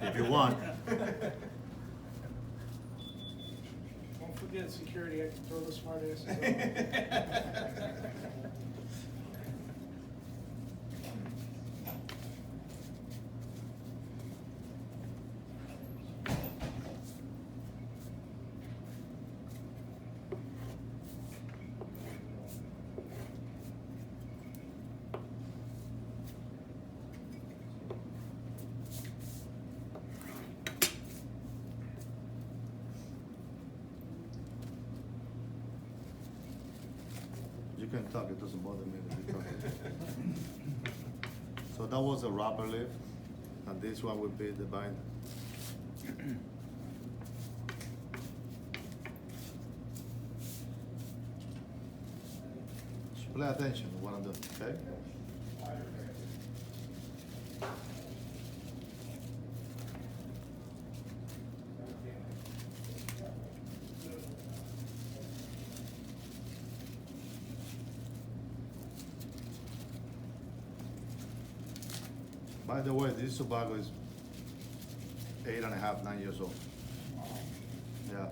if you want. Don't forget security, I can throw the smart asses out. You can talk, it doesn't bother me that you talk. So that was a rubber leaf, and this one would be the binder. Just pay attention to what I'm doing, okay? By the way, this tobacco is 8.5, 9 years old. Yeah.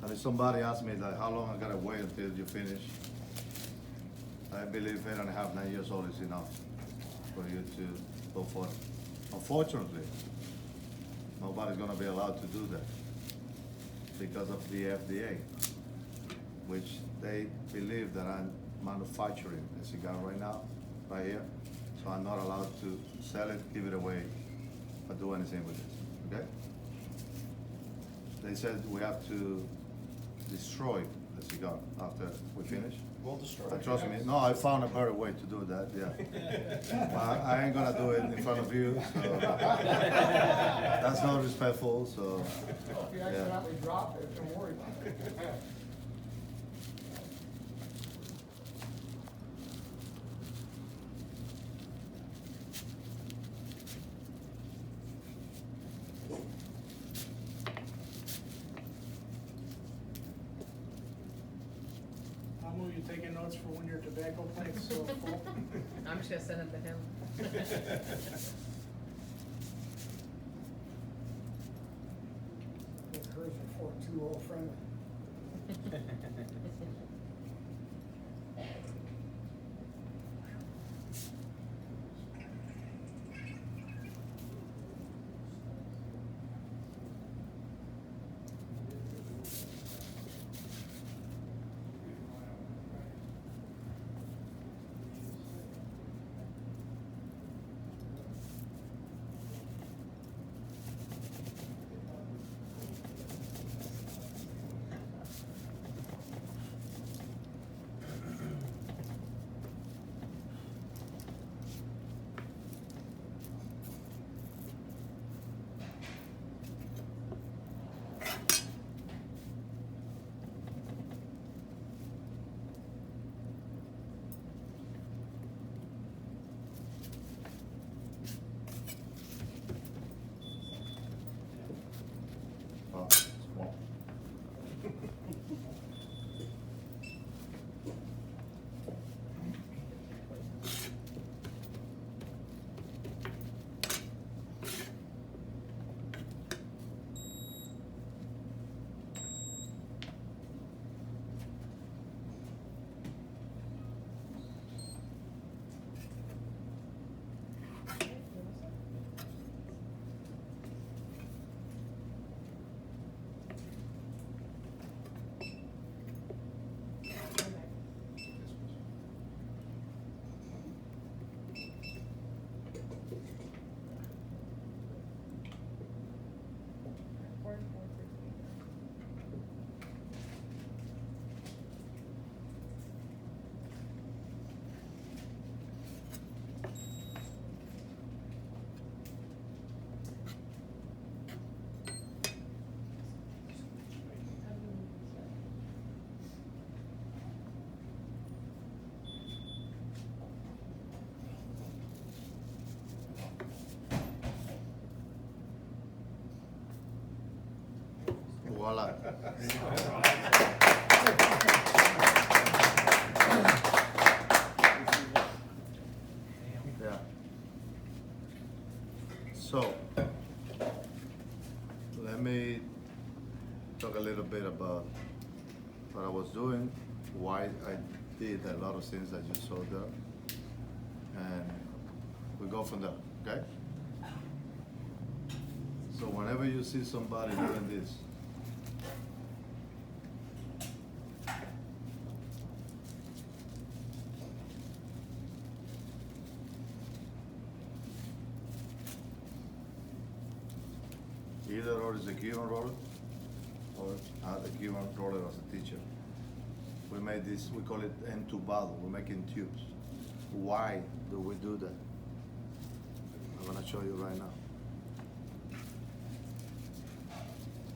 And if somebody asks me like, how long I gotta wait until you finish, I believe 8.5, 9 years old is enough for you to go for it. Unfortunately, nobody's gonna be allowed to do that because of the FDA, which they believe that I'm manufacturing a cigar right now, right here. So I'm not allowed to sell it, give it away, or do anything with it, okay? They said we have to destroy the cigar after we finish. We'll destroy And it. trust me, no, I found a better way to do that, yeah. But I ain't gonna do it in front of you, so that's not respectful, so, If you yeah. accidentally drop it, don't worry about it. Amu, you taking notes for when your tobacco plant's so full? I'm just gonna send it to him. Hers are 420 friendly. Oh, small. Voila. Yeah. So, let me talk a little bit about what I was doing, why I did a lot of things that you saw there, and we go from there, okay? So whenever you see somebody doing this, either or is a given roller, or the given roller as a teacher. We made this, we call it entubado, we're making tubes. Why do we do that? I'm gonna show you right now.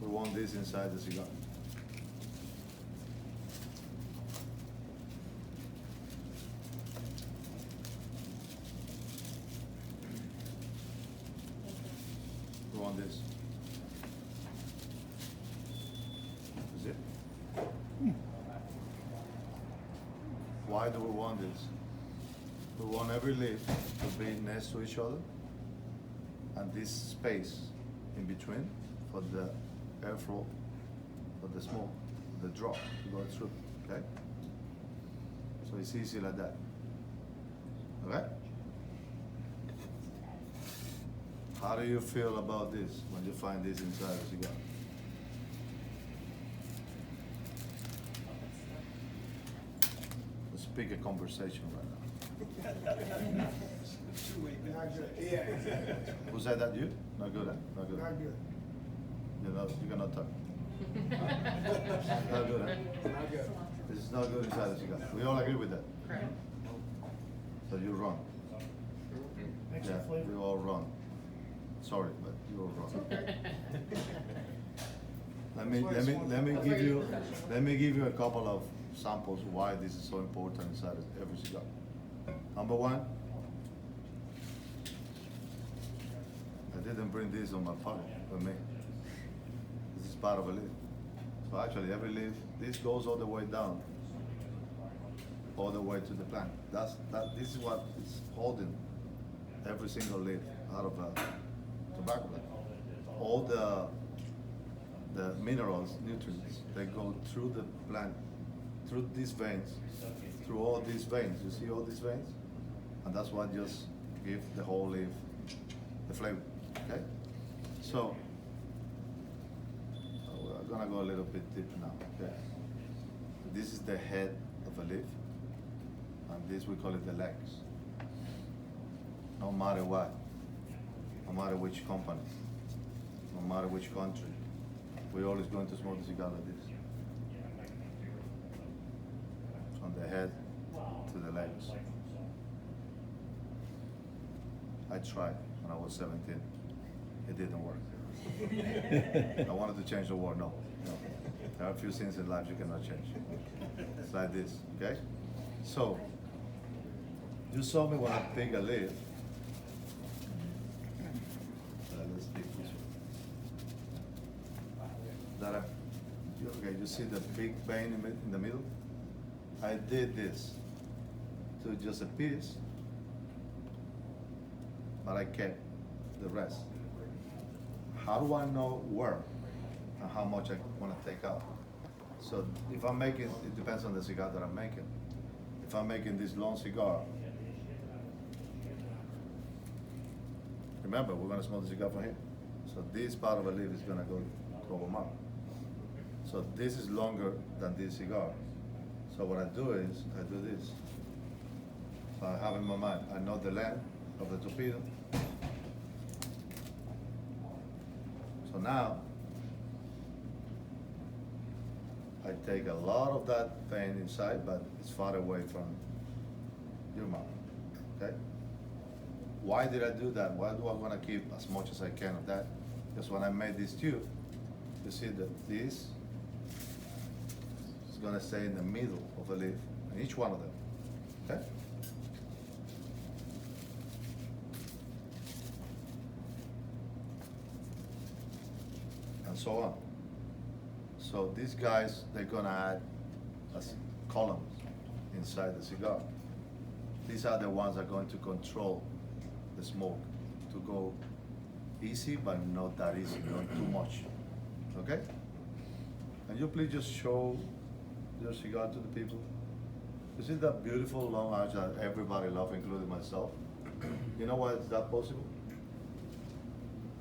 We want this inside the cigar. We want this. Is it? Why do we want this? We want every leaf to be next to each other, and this space in between for the airflow, for the smoke, the drop to go through, okay? So it's easy like that, okay? How do you feel about this when you find this inside a cigar? Let's pick a conversation right now. Not good. Yeah. Who said that, you? Not good, huh? Not good. Not good. You cannot talk. Not good, huh? Not good. This is not good inside a cigar. We all agree with that. Correct. So you're wrong. Extra Yeah, flavor. you're all wrong. Sorry, but you're all wrong. Let me give you a couple of samples why this is so important inside every cigar. Number one, I didn't bring this on my pocket with me. This is part of a leaf. So actually every leaf, this goes all the way down, all the way to the plant. This is what is holding every single leaf out of a tobacco plant. All the minerals, nutrients, they go through the plant, through these veins, through all these veins. You see all these veins? And that's what just gives the whole leaf the flavor, okay? So, we're gonna go a little bit deeper now, okay? This is the head of a leaf, and this we call it the legs. No matter what, no matter which company, no matter which country, we're always going to smoke the cigar like this. From the head to the legs. I tried when I was 17. It didn't work. I wanted to change the world, no. There are a few things in life you cannot change. It's like this, okay? So, you saw me when I pick a leaf. Let's pick this one. Okay, you see the big vein in the middle? I did this to just a piece, but I kept the rest. How do I know where and how much I want to take out? So if I'm making, it depends on the cigar that I'm making. If I'm making this long cigar, remember, we're going to smoke the cigar from here. So this part of a leaf is going to go to our mouth. So this is longer than this cigar. So what I do is, I do this. So I have in my mind, I know the length of the torpedo. So now, I take a lot of that vein inside, but it's far away from your mouth, okay? Why did I do that? Why do I want to keep as much as I can of that? Because when I made this tube, you see that this is gonna stay in the middle of the leaf, in each one of them, okay? And so on. So these guys, they're gonna add as columns inside the cigar. These are the ones that are going to control the smoke to go easy, but not that easy, not too much. Okay? Can you please just show your cigar to the people? You see that beautiful long arch that everybody loves, including myself? You know why is that possible?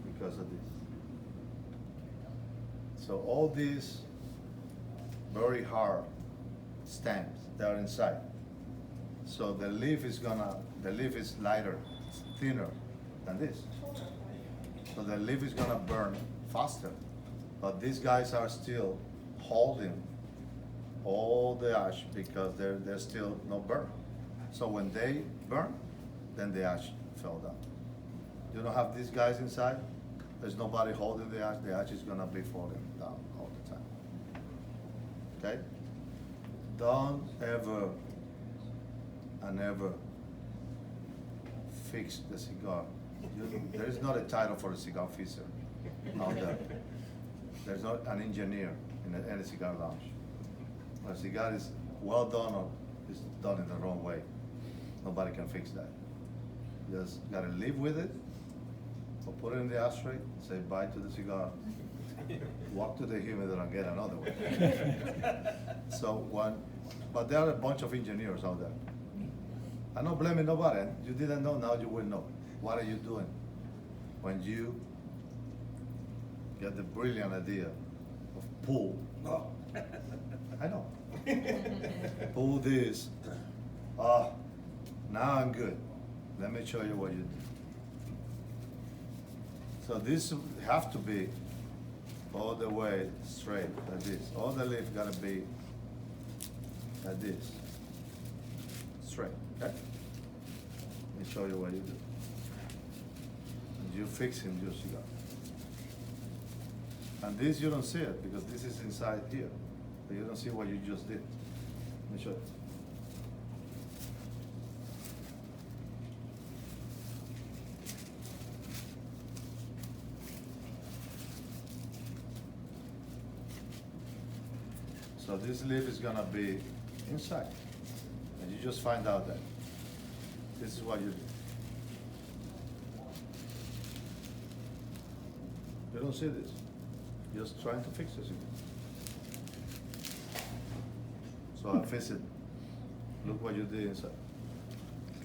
Because of this. So all these very hard stems, they are inside. So the leaf is lighter, thinner than this. So the leaf is gonna burn faster. But these guys are still holding all the ash because they're still not burned. So when they burn, then the ash fell down. You don't have these guys inside, there's nobody holding the ash is gonna be falling down all the time. Okay? Don't ever and ever fix the cigar. There is not a title for a cigar fixer out there. There's not an engineer in any cigar lounge. When a cigar is well done or is done in the wrong way, nobody can fix that. You just gotta live with it, or put it in the ashtray, say bye to the cigar, walk to the humidor and get another one. But there are a bunch of engineers out there. I'm not blaming nobody. You didn't know, now you will know. What are you doing when you get the brilliant idea of pull? I know. Pull this. Now I'm good. Let me show you what you do. So this have to be all the way straight like this. All the leaf gotta be like this. Straight, okay? Let me show you what you do. And you fixing your cigar. And this you don't see it because this is inside here. But you don't see what you just did. Let me show you. So this leaf is gonna be inside. And you just find out that this is what you do. You don't see this. You're just trying to fix this again. So I fix it. Look what you did inside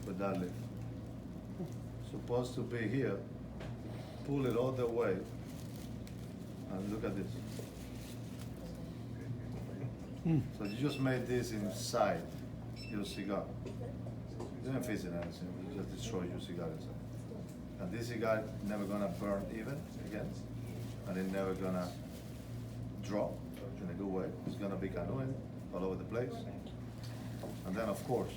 with that leaf. Supposed to be here. Pull it all the way. And look at this. So you just made this inside your cigar. You didn't fix it anything, you just destroyed your cigar inside. And this cigar never gonna burn even again, and it's never gonna drop in a good way. It's gonna be canoeing all over the place. And then of course,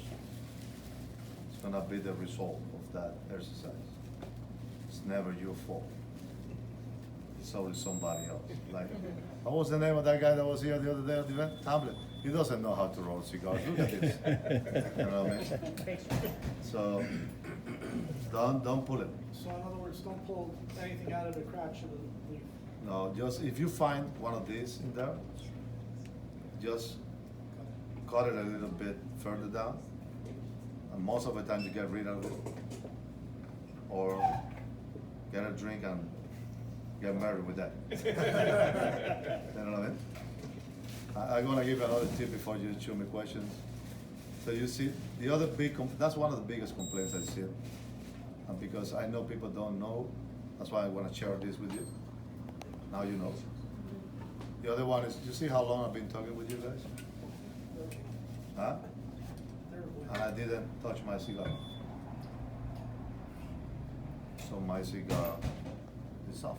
it's gonna be the result of that exercise. It's never your fault. It's always somebody else. Like, what was the name of that guy that was here the other day at the event? Hamlet. He doesn't know how to roll cigars. Look at this. You know what I mean? So don't pull it. So in other words, don't pull anything out of the crotch of the leaf. No, just if you find one of these in there, just cut it a little bit further down. And most of the time you get rid of it. Or get a drink and get married with that. You know what I mean? I'm gonna give you another tip before you shoot me questions. So you see, the other that's one of the biggest complaints I see. And because I know people don't know, that's why I wanna share this with you. Now you know. The other one is, you see how long I've been talking with you guys? Huh? And I didn't touch my cigar. So my cigar is off.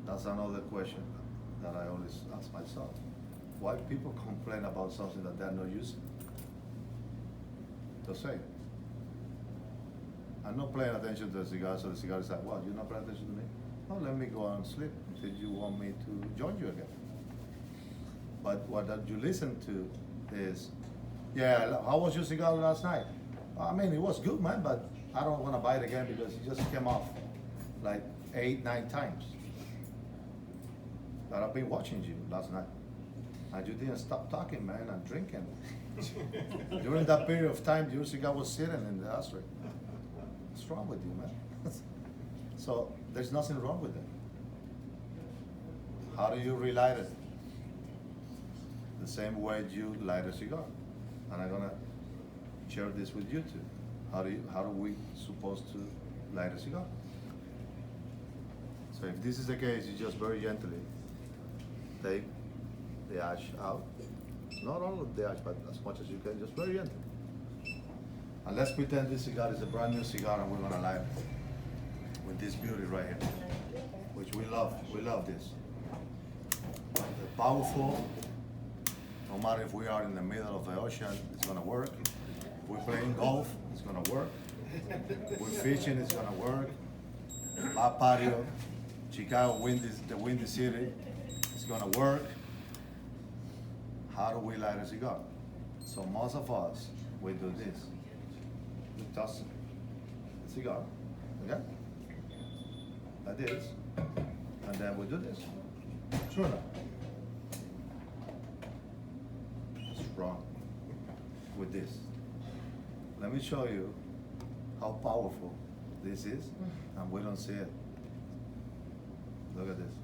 That's another question that I always ask myself. Why people complain about something that they're not using? To say. I'm not paying attention to the cigar, so the cigar is like, well, you're not paying attention to me? Oh, let me go and sleep until you want me to join you again. But what you listen to is, yeah, how was your cigar last night? I mean, it was good, man, but I don't want to buy it again because it just came off like 8, 9 times. But I've been watching you last night, and you didn't stop talking, man, and drinking. During that period of time, your cigar was sitting in the ashtray. What's wrong with you, man? So there's nothing wrong with that. How do you relight it? The same way you light a cigar. And I'm gonna share this with you too. How do we supposed to light a cigar? So if this is the case, you just very gently take the ash out. Not all of the ash, but as much as you can, just very gently. And let's pretend this cigar is a brand new cigar and we're gonna light it with this beauty right here, which we love. We love this. They're powerful. No matter if we are in the middle of the ocean, it's gonna work. If we're playing golf, it's gonna work. If we're fishing, it's gonna work. My patio, Chicago, the windy city, it's gonna work. How do we light a cigar? So most of us, we do this. We toss a cigar, okay? Like this. And then we do this. Sure enough. What's wrong with this? Let me show you how powerful this is, and we don't see it. Look at this.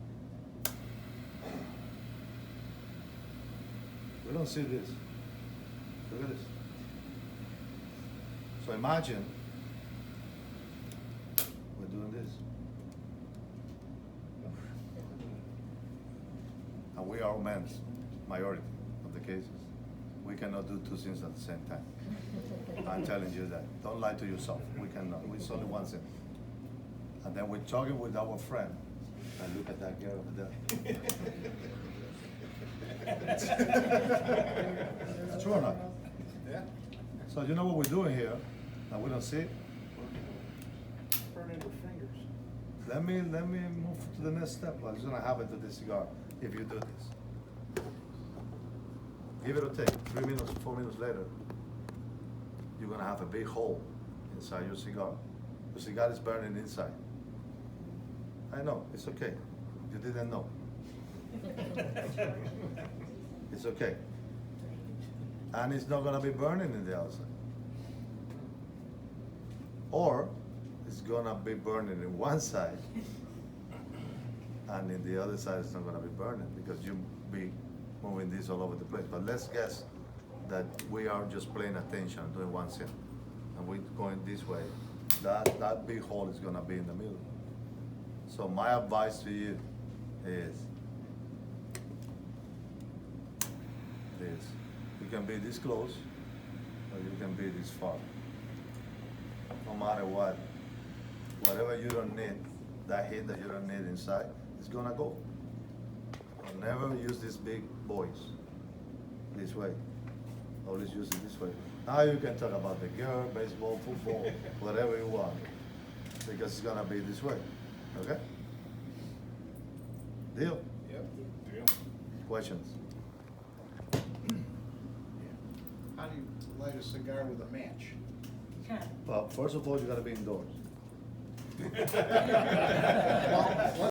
We don't see this. Look at this. So imagine we're doing this. And we are men, majority of the cases. We cannot do two things at the same time. I'm telling you that. Don't lie to yourself. We cannot. It's only one thing. And then we're talking with our friend. And look at that girl over there. True or not? Yeah. So you know what we're doing here, and we don't see it? Burning your fingers. Let me move to the next step. What's gonna happen to this cigar if you do this? Give it a take. 3 minutes, 4 minutes later, you're gonna have a big hole inside your cigar. The cigar is burning inside. I know, it's okay. You didn't know. It's okay. And it's not gonna be burning in the outside. Or it's gonna be burning in one side, and in the other side it's not gonna be burning because you be moving this all over the place. But let's guess that we are just paying attention, doing one thing, and we're going this way. That big hole is gonna be in the middle. So my advice to you is this. You can be this close, or you can be this far. No matter what, whatever you don't need, that heat that you don't need inside, is gonna go. So never use these big boys this way. Always use it this way. Now you can talk about the girl, baseball, football, whatever you want, because it's gonna be this way. Okay? Deal? Yep. Deal. Questions? How do you light a cigar with a match? Well, first of all, you gotta be indoors. Well,